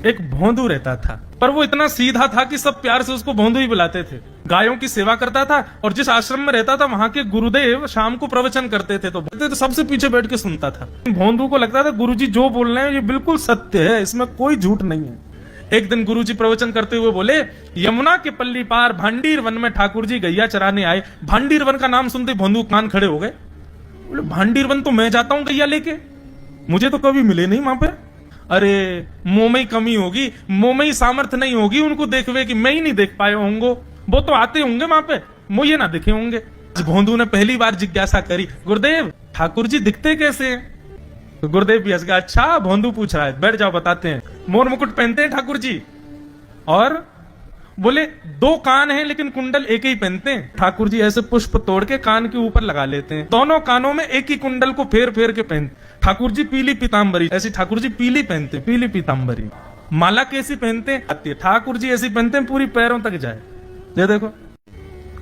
एक भोंदू रहता था, पर वो इतना सीधा था कि सब प्यार से उसको भोंदू ही बुलाते थे। गायों की सेवा करता था और जिस आश्रम में रहता था वहां के गुरुदेव शाम को प्रवचन करते थे तो सबसे पीछे बैठ के सुनता था। भोंदू को लगता था गुरुजी जो बोल रहे हैं ये बिल्कुल सत्य है, इसमें कोई झूठ नहीं है। एक दिन गुरुजी प्रवचन करते हुए बोले, यमुना के पल्ली पार भांडीर वन में ठाकुर जी गैया चराने आए। भांडीर वन का नाम सुनते भोंदू कान खड़े हो गए। बोले भांडीर वन तो मैं जाता हूं गैया लेके, मुझे तो कभी मिले नहीं वहां पे। अरे मुंह में ही कमी होगी, मुंह में ही सामर्थ्य नहीं होगी उनको देखवे कि मैं ही नहीं देख पाए होंगे, वो तो आते होंगे वहां पे, मुझे ना दिखे होंगे। भोंदू ने पहली बार जिज्ञासा करी, गुरुदेव ठाकुर जी दिखते कैसे हैं? तो गुरुदेव भी हंस गया, अच्छा भोंदू पूछ रहा है, बैठ जाओ बताते हैं। मोर मुकुट पहनते हैं ठाकुर जी, और बोले 2 कान हैं लेकिन कुंडल एक ही पहनते हैं। ठाकुर जी ऐसे पुष्प तोड़ के कान के ऊपर लगा लेते हैं, दोनों कानों में एक ही कुंडल को फेर फेर के पहनते। ठाकुर जी पीली पीताम्बरी, ऐसी ठाकुर जी पीली पहनते, पीली पीताम्बरी। माला कैसी पहनते हैं? ठाकुर जी ऐसी पहनते हैं पूरी पैरों तक जाए। ये देखो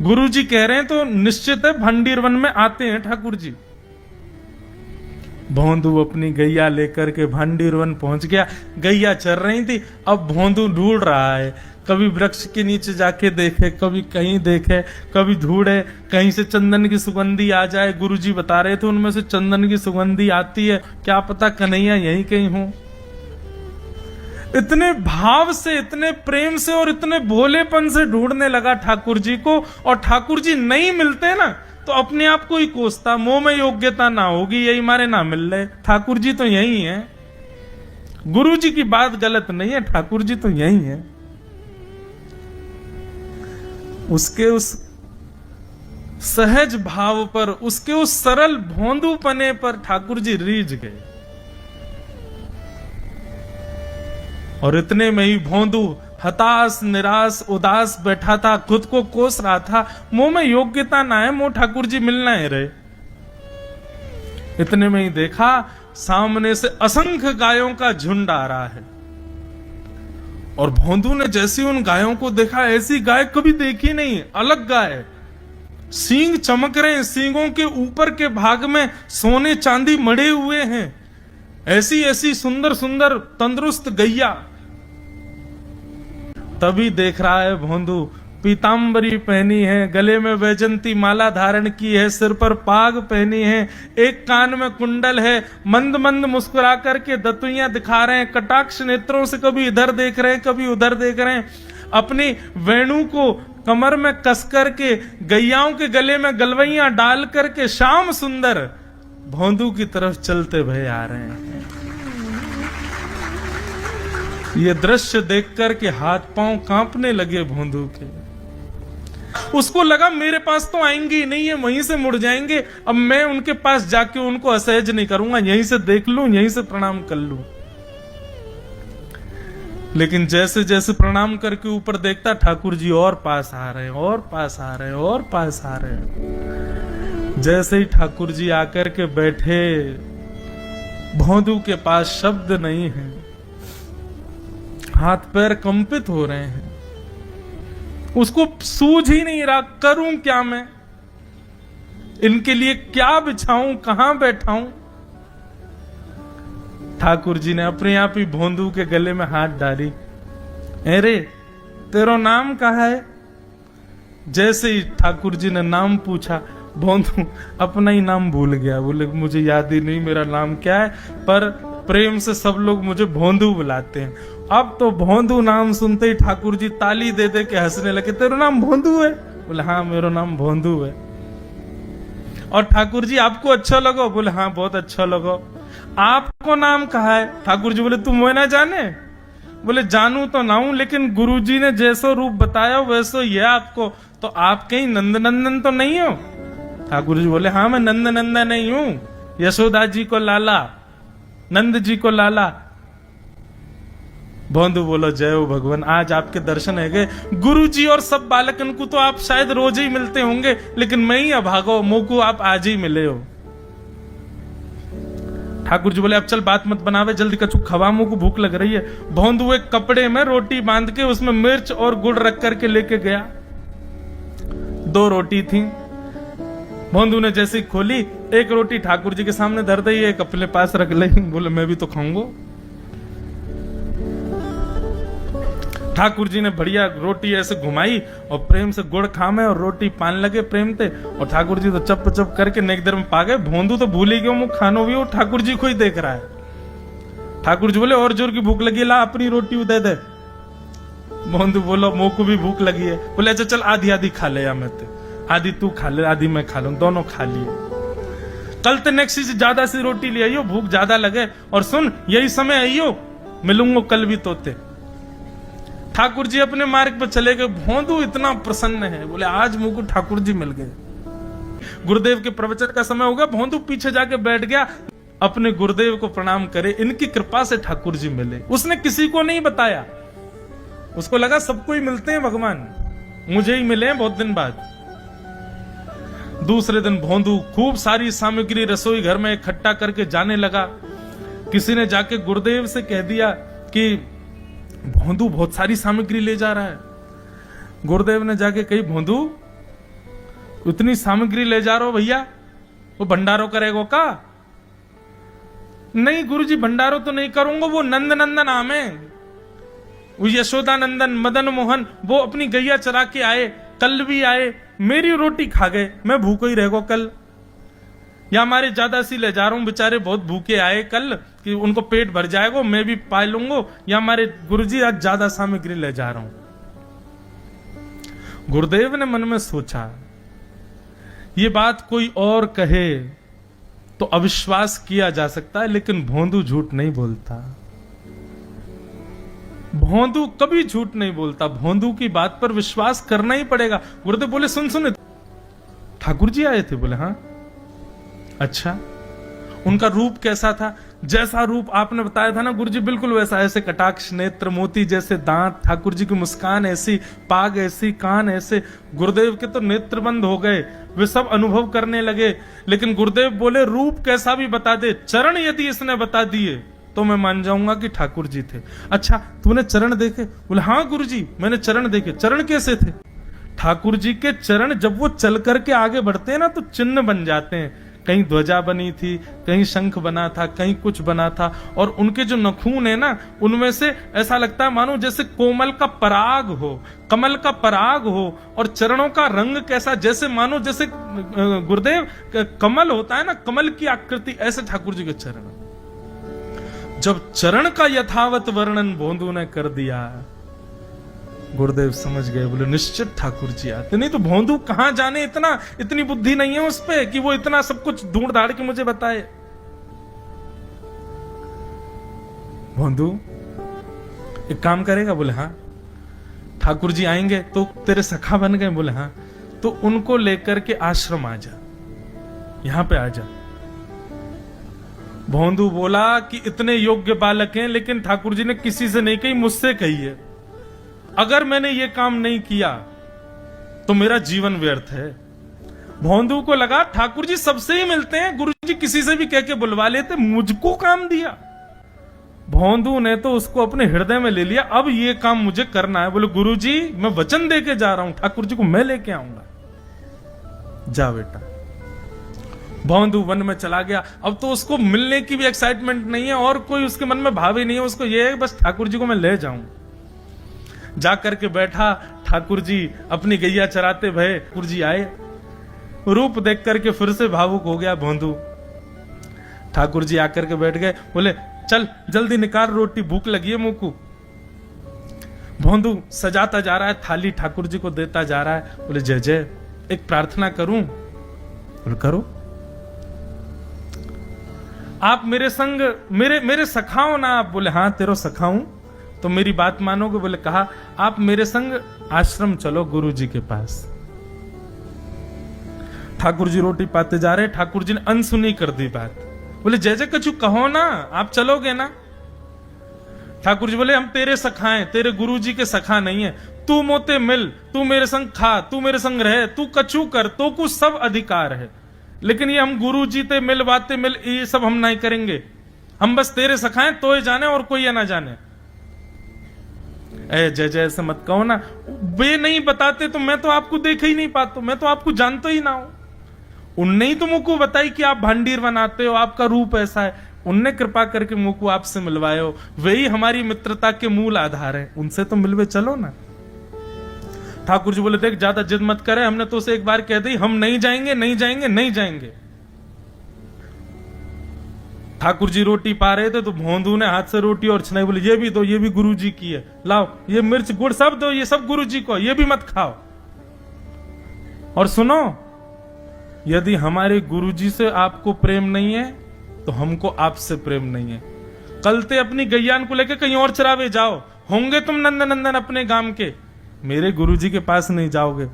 गुरु जी कह रहे हैं तो निश्चित है भंडीर वन में आते हैं ठाकुर जी। भोंदू अपनी गैया लेकर के भांडीर वन पहुंच गया। गैया चर रही थी, अब भोंदू ढूंढ रहा है, कभी वृक्ष के नीचे जाके देखे, कभी कहीं देखे, कभी ढूंढे कहीं से चंदन की सुगंधी आ जाए। गुरुजी बता रहे थे उनमें से चंदन की सुगंधी आती है, क्या पता कन्हैया यहीं कहीं हो। इतने भाव से, इतने प्रेम से और इतने भोलेपन से ढूंढने लगा ठाकुर जी को, और ठाकुर जी नहीं मिलते ना तो अपने आप को ही कोसता, मुंह में योग्यता ना होगी यही मारे ना मिल रहे, ठाकुर जी तो यही है। गुरु जी की बात गलत नहीं है, ठाकुर जी तो यही है। उसके उस सहज भाव पर, उसके उस सरल भोंदूपने पर ठाकुर जी रीझ गए। और इतने में ही भोंदू हताश, निराश, उदास बैठा था, खुद को कोस रहा था, मुंह में योग्यता ना है, मुंह ठाकुर जी मिलना है रहे। इतने में ही देखा सामने से असंख्य गायों का झुंड आ रहा है, और भोंदू ने जैसी उन गायों को देखा, ऐसी गाय कभी देखी नहीं, अलग गाय, सींग चमक रहे हैं, सींगों के ऊपर के भाग में सोने चांदी मढ़े हुए हैं, ऐसी ऐसी सुंदर सुंदर तंदुरुस्त गैया। तभी देख रहा है भोंदू, पीताम्बरी पहनी है, गले में वैजंती माला धारण की है, सिर पर पाग पहनी है, एक कान में कुंडल है, मंद मंद मुस्कुरा करके दतुइयां दिखा रहे हैं, कटाक्ष नेत्रों से कभी इधर देख रहे हैं कभी उधर देख रहे हैं, अपनी वेणु को कमर में कस करके गैयाओं के गले में गलवैया डाल करके श्याम सुंदर भोंदू की तरफ चलते भय आ रहे हैं। ये दृश्य देख करके हाथ पांव कांपने लगे भोंदू के। उसको लगा मेरे पास तो आएंगे ही नहीं है, वहीं से मुड़ जाएंगे, अब मैं उनके पास जाके उनको असहज नहीं करूंगा, यहीं से देख लूं, यहीं से प्रणाम कर लूं। लेकिन जैसे जैसे प्रणाम करके ऊपर देखता, ठाकुर जी और पास आ रहे हैं, और पास आ रहे हैं, और पास आ रहे हैं। जैसे ही ठाकुर जी आकर के बैठे, भोंदू के पास शब्द नहीं है, हाथ पैर कंपित हो रहे हैं, उसको सूझ ही नहीं रहा करूं क्या मैं, इनके लिए क्या बिछाऊं, कहां बैठाऊं। ठाकुर जी ने अपने आप ही भोंदू के गले में हाथ डाली, अरे तेरा नाम कहा है? जैसे ही ठाकुर जी ने नाम पूछा, भोंदू अपना ही नाम भूल गया, बोले मुझे याद ही नहीं मेरा नाम क्या है, पर प्रेम से सब लोग मुझे भोंदू बुलाते हैं। अब तो भोंदू नाम सुनते ही ठाकुर जी ताली दे दे के हंसने लगे, तेरा नाम भोंदू है? बोले हाँ मेरा नाम भोंदू है। और ठाकुर जी आपको अच्छा लगा? बोले हाँ बहुत अच्छा लगा। आपको नाम कहा है? ठाकुर जी बोले तुम वो ना जाने? बोले जानू तो ना हूं, लेकिन गुरु जी ने जैसो रूप बताया वैसो ये आपको, तो आप कहीं नंद नंदन तो नहीं हो? ठाकुर जी बोले हाँ मैं नंद नंदन नहीं हूं, यशोदा जी को लाला, नंद जी को लाला। भोंदू बोलो जय हो भगवान, आज आपके दर्शन है गए। गुरु जी और सब बालकन को तो आप शायद रोज ही मिलते होंगे, लेकिन मैं ही अभागो, मुंह को आप आज ही मिले हो। ठाकुर जी बोले अब चल बात मत बनावे, जल्दी कछु खवा, मुंह को भूख लग रही है। भोंदू एक कपड़े में रोटी बांध के उसमें मिर्च और गुड़ रख करके लेके गया। 2 रोटी थी। भोंदू ने जैसे खोली, एक रोटी ठाकुर जी के सामने धर दी, एक अपने पास रख ली, बोले मैं भी तो खाऊंगा। ठाकुर जी ने बढ़िया रोटी ऐसे घुमाई और प्रेम से गुड़ खामे और रोटी पान लगे प्रेम से, और ठाकुर जी तो चप चप करके नेक देर में पा गए। भोंदू तो भूल ही गयो, मुँह खानो भी वो ठाकुर जी को ही देख रहा है। ठाकुर जी बोले और जोर की भूख लगी, ला अपनी रोटी दे दे। भोंदू बोलो मुँह को भी भूख लगी है। बोले अच्छा चल आधी आधी खा ले, या मैं ते आधी तू खा ले आधी मैं खा लूं, दोनों खा लिए। कल ते नेक्स्ट से ज्यादा सी रोटी ले आइयो, भूख ज्यादा लगे, और सुन यही समय आइयो, मिलूंगा कल भी तोते। ठाकुर जी अपने मार्ग पर चले गए। भोंदू इतना प्रसन्न है, बोले आज मुझको ठाकुर जी मिल गए। गुरुदेव के प्रवचन का समय हो गया, भोंदू पीछे जाके बैठ गया, अपने गुरुदेव को प्रणाम करे, इनकी कृपा से ठाकुर जी मिले। उसने किसी को नहीं बताया, उसको लगा सबको ही मिलते हैं भगवान, मुझे ही मिले हैं बहुत दिन बाद। दूसरे दिन भोंदू खूब सारी सामग्री रसोई घर में इकट्ठा करके जाने लगा। किसी ने जाके गुरुदेव से कह दिया कि भोंदू बहुत सारी सामग्री ले जा रहा है। गुरुदेव ने जाके कही, भोंदू इतनी सामग्री ले जा रहा हो भैया, वो भंडारो करेगो का? नहीं गुरुजी भंडारो तो नहीं करूंगा, वो नंद नंदन नाम है, वो यशोदा नंदन मदन मोहन, वो अपनी गैया चरा के आए, कल भी आए, मेरी रोटी खा गए, मैं भूखो ही रहेगो कल। या हमारे ज्यादा सी ले जा रहा हूं, बेचारे बहुत भूखे आए कल, कि उनको पेट भर जाएगा, मैं भी पा लूंगा, या हमारे गुरुजी आज ज्यादा सामग्री ले जा रहा हूं। गुरुदेव ने मन में सोचा ये बात कोई और कहे तो अविश्वास किया जा सकता है, लेकिन भोंदू झूठ नहीं बोलता। भोंदू कभी झूठ नहीं बोलता, भोंदू की बात पर विश्वास करना ही पड़ेगा। गुरुदेव बोले सुन सुन ठाकुर जी आए थे? बोले हाँ। अच्छा उनका रूप कैसा था? जैसा रूप आपने बताया था ना गुरुजी, बिल्कुल वैसा, ऐसे कटाक्ष नेत्र, मोती जैसे दांत, ठाकुर जी की मुस्कान ऐसी, पाग ऐसी, कान ऐसे। गुरुदेव के तो नेत्र बंद हो गए, वे सब अनुभव करने लगे। लेकिन गुरुदेव बोले रूप कैसा भी बता दे, चरण यदि इसने बता दिए तो मैं मान जाऊंगा कि ठाकुर जी थे। अच्छा तूने चरण देखे? बोले हाँ गुरुजी मैंने चरण देखे। चरण कैसे थे? ठाकुर जी के चरण जब वो चल करके आगे बढ़ते हैं ना तो चिन्ह बन जाते हैं। कहीं ध्वजा बनी थी, कहीं शंख बना था, कहीं कुछ बना था, और उनके जो नखून है ना उनमें से ऐसा लगता है मानो जैसे कोमल का पराग हो, कमल का पराग हो। और चरणों का रंग कैसा, जैसे मानो जैसे गुरुदेव कमल होता है ना, कमल की आकृति, ऐसे ठाकुर जी के चरण। जब चरण का यथावत वर्णन भोंदू ने कर दिया, गुरुदेव समझ गए, बोले निश्चित ठाकुर जी आते। नहीं तो भोंदू कहां जाने, इतनी बुद्धि नहीं है उस पे कि वो इतना सब कुछ ढूंढ धाड़ के मुझे बताए। भोंदू एक काम करेगा? बोले हाँ। ठाकुर जी आएंगे तो तेरे सखा बन गए? बोले हाँ। तो उनको लेकर के आश्रम आ जा, यहां पे आ जा। भोंदू बोला कि इतने योग्य बालक हैं, लेकिन ठाकुर जी ने किसी से नहीं कही, मुझसे कही है। अगर मैंने ये काम नहीं किया तो मेरा जीवन व्यर्थ है। भोंदू को लगा ठाकुर जी सबसे ही मिलते हैं, गुरु जी किसी से भी कह के बुलवा लेते, मुझको काम दिया। भोंदू ने तो उसको अपने हृदय में ले लिया, अब ये काम मुझे करना है। बोले गुरु जी मैं वचन दे के जा रहा हूं, ठाकुर जी को मैं लेके आऊंगा। जा बेटा। भोंदू वन में चला गया। अब तो उसको मिलने की भी एक्साइटमेंट नहीं है और कोई उसके मन में भाव ही नहीं है, उसको ये है बस ठाकुर जी को मैं ले जाऊं। जाकर के बैठा, ठाकुर जी अपनी गैया चराते भये, ठाकुर जी आए, रूप देख करके फिर से भावुक हो गया भोंदू। ठाकुर जी आकर के बैठ गए, बोले चल जल्दी निकाल रोटी, भूख लगी है मुंह को। भोंदू सजाता जा रहा है थाली, ठाकुर जी को देता जा रहा है। बोले जय जय एक प्रार्थना करूं? बोले करो। आप मेरे संग मेरे सखाओ ना आप? बोले हाँ तेरो सखाऊं तो मेरी बात मानोगे? बोले कहा आप मेरे संग आश्रम चलो गुरु जी के पास। ठाकुर जी रोटी पाते जा रहे, ठाकुर जी ने अनसुनी कर दी बात। बोले जय जय कछु कहो ना, आप चलोगे ना? ठाकुर जी बोले हम तेरे सखा हैं, तेरे गुरु जी के सखा नहीं है। तू मोते मिल, तू मेरे संग खा, तू मेरे संग रहे, तू कछु कर, तो कुछ सब अधिकार है, लेकिन ये हम गुरु जी ते मिल बातें मिल ये सब हम नहीं करेंगे। हम बस तेरे सखाएं तो ही जाने और कोई ना जाने। ए जय जय से मत कहो ना, वे नहीं बताते तो मैं तो आपको देख ही नहीं पाता, मैं तो आपको जानता ही ना हूं। उनने ही तो मुझको बताई कि आप भांडीर बनाते हो, आपका रूप ऐसा है। उनने कृपा करके मुंह को आपसे मिलवाए हो, वही हमारी मित्रता के मूल आधार हैं, उनसे तो मिलवे चलो ना। ठाकुर जी बोले देख ज्यादा जिद मत करे, हमने तो उसे एक बार कह दी हम नहीं जाएंगे नहीं जाएंगे नहीं जाएंगे। ठाकुर जी रोटी पा रहे थे तो भोंदू ने हाथ से रोटी और छनाई, बोले ये भी दो, ये भी गुरु जी की है, लाओ ये मिर्च गुड़ सब दो, ये सब गुरु जी को, ये भी मत खाओ। और सुनो, यदि हमारे गुरु जी से आपको प्रेम नहीं है तो हमको आपसे प्रेम नहीं है। कल ते अपनी गैयान को लेकर कहीं और चरावे जाओ, होंगे तुम नंदन नंदन अपने गांव के, मेरे गुरु जी के पास नहीं जाओगे।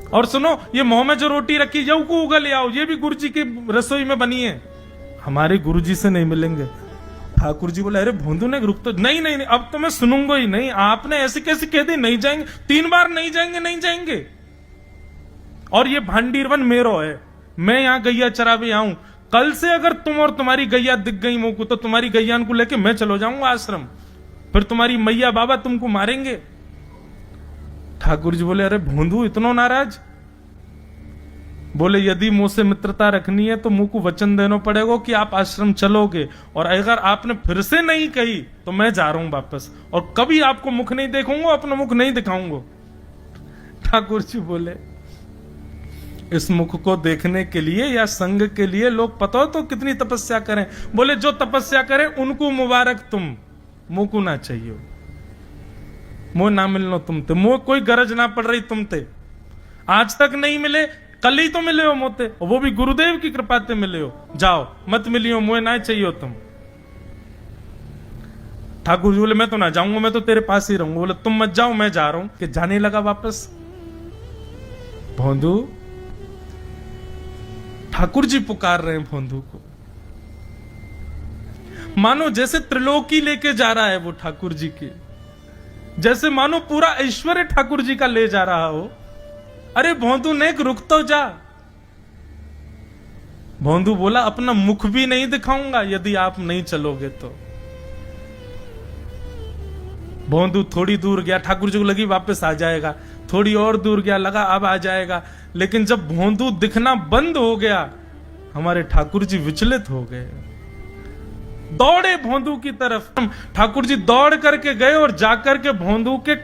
और सुनो, ये मुंह में जो रोटी रखी जाओ को उगल आओ, ये भी गुरु जी की रसोई में बनी है, हमारे गुरु जी से नहीं मिलेंगे। ठाकुर जी बोले अरे भोंदू ने रुक तो, नहीं नहीं नहीं अब तो मैं सुनूंगा ही नहीं, आपने ऐसे कैसे कह दी नहीं जाएंगे, 3 बार नहीं जाएंगे नहीं जाएंगे। और ये भांडीरवन मेरो है, मैं यहां गैया चरावे आऊं, कल से अगर तुम और तुम्हारी गैया दिख गई मुंह को तो तुम्हारी गैया को लेके मैं चलो जाऊंगा आश्रम, फिर तुम्हारी मैया बाबा तुमको मारेंगे। ठाकुर जी बोले अरे भोंदू इतना नाराज? बोले यदि मुंह से मित्रता रखनी है तो मुंह को वचन देना पड़ेगा कि आप आश्रम चलोगे, और अगर आपने फिर से नहीं कही तो मैं जा रहा हूं वापस, और कभी आपको मुख नहीं देखूंगा, अपना मुख नहीं दिखाऊंगा। ठाकुर जी बोले इस मुख को देखने के लिए या संग के लिए लोग पता हो तो कितनी तपस्या करें। बोले जो तपस्या करें उनको मुबारक, तुम मुंह को ना चाहिए, मुंह ना मिलनो तुमते, मुंह कोई गरज ना पड़ रही तुमते, आज तक नहीं मिले कल ही तो मिले हो मोते, वो भी गुरुदेव की कृपा से मिले हो, जाओ मत मिलियो, मुझे ना चाहिए तुम। ठाकुर जी बोले मैं तो ना जाऊंगा, मैं तो तेरे पास ही रहूंगा। बोले तुम मत जाओ मैं जा रहा हूं, कि जाने लगा वापस। भोंदू, ठाकुर जी पुकार रहे हैं भोंदू को, मानो जैसे त्रिलोकी लेके जा रहा है वो ठाकुर जी की, जैसे मानो पूरा ऐश्वर्य ठाकुर जी का ले जा रहा हो। अरे भोंदू ने रुक तो जा। भोंदू बोला अपना मुख भी नहीं दिखाऊंगा यदि आप नहीं चलोगे तो। भोंदू थोड़ी दूर गया, ठाकुर जी को लगी वापस आ जाएगा, थोड़ी और दूर गया, लगा अब आ जाएगा, लेकिन जब भोंदू दिखना बंद हो गया हमारे ठाकुर जी विचलित हो गए, दौड़े भोंदू की तरफ। ठाकुर जी दौड़ करके गए और जाकर के भोंदू के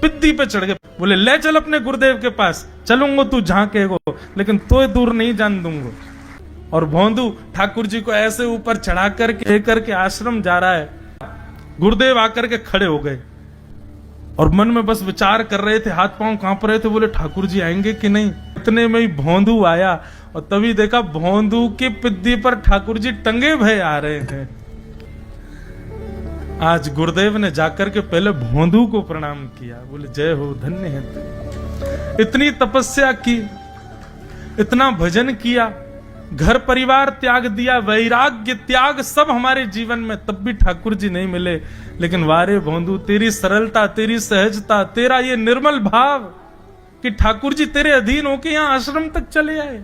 पिद्दी पे चढ़ गए। बोले ले चल अपने गुरुदेव के पास, चलूंगा तू जहां कहेगो, लेकिन तो दूर नहीं जान दूंगा। और भोंदू ठाकुर जी को ऐसे ऊपर चढ़ा करके आश्रम जा रहा है। गुरुदेव आकर के खड़े हो गए और मन में बस विचार कर रहे थे, हाथ पांव कांप रहे थे, बोले ठाकुर जी आएंगे कि नहीं। इतने में ही भोंदू आया और तभी देखा भोंदू की पिद्दी पर ठाकुर जी टंगे भय आ रहे हैं। आज गुरुदेव ने जाकर के पहले भोंदू को प्रणाम किया, बोले जय हो, धन्य है तू, इतनी तपस्या की, इतना भजन किया, घर परिवार त्याग दिया, वैराग्य त्याग सब हमारे जीवन में, तब भी ठाकुर जी नहीं मिले। लेकिन वारे भोंदू, तेरी सरलता, तेरी सहजता, तेरा ये निर्मल भाव कि ठाकुर जी तेरे अधीन होके यहां आश्रम तक चले आए।